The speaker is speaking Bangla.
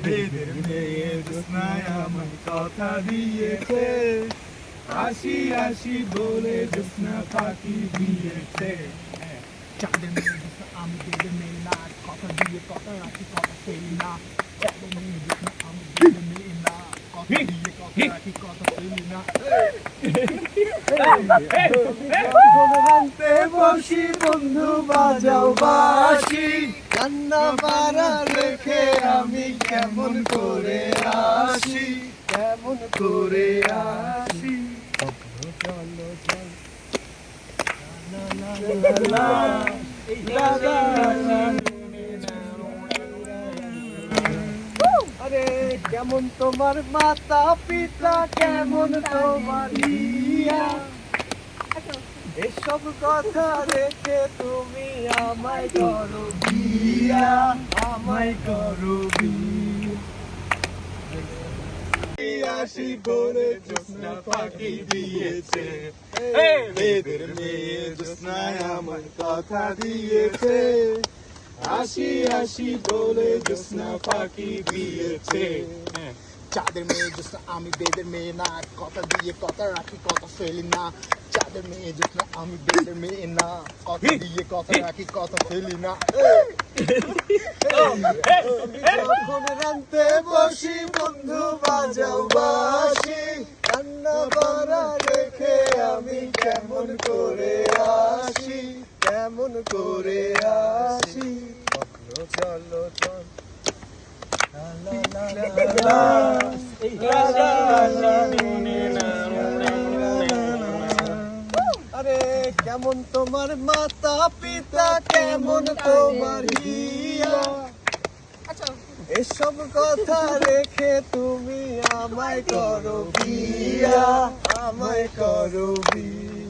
বেদের মেয়ে জ্যোৎস্নায় আমার কথা দিয়েছে, আসি আসি বলে জ্যোৎস্না ফাঁকি দিয়েছে। চাঁদের মেয়ে জ্যোৎস্না আমি বেদের মেয়ে না, কথা দিয়ে কথা রাখি কথা ফেলি না। চাঁদের মেয়ে জ্যোৎস্না আমি বেদের মেয়ে না, কথা দিয়ে কথা রাখি কথা ফেলি না। রান্তে বসি বন্ধু বাজাও বাঁশি, কান্না পাড়া রেখে আমি কেমন করে আসি, কেমন করে আসি। চলো চল আরে কেমন তোমার মাতা পিতা, কেমন তোমার ইয়া, এসব কথা রেখে তুমি আমায় করো বিয়া, আমায় করো বিয়া। আসি বলে জ্যোৎস্না ফাঁকি দিয়েছে, বেদের মেয়ে জ্যোৎস্নায় আমার কথা দিয়েছে, আসি আসি বলে জ্যোৎস্না ফাঁকি দিয়েছে। চাঁদের মেয়ে জ্যোৎস্না আমি বেদের মেয়ে না, কথা দিয়ে কথা রাখি কথা ফেলি না। চাঁদের মেয়ে জ্যোৎস্না আমি বেদের মেয়ে না, কথা দিয়ে কথা রাখি কথা ফেলি না। যখন রান্তে বসি বন্ধু বাজাও বাঁশি, কান্না পাড়া রেখে আমি কেমন করে আসি, কেমন করে আসি। চলো চল আরে কেমন তোমার মাতা পিতা, কেমন তোমার হিয়া, এসব কথা রেখে তুমি আমায় করো বিয়া, আমায় করো বিয়া।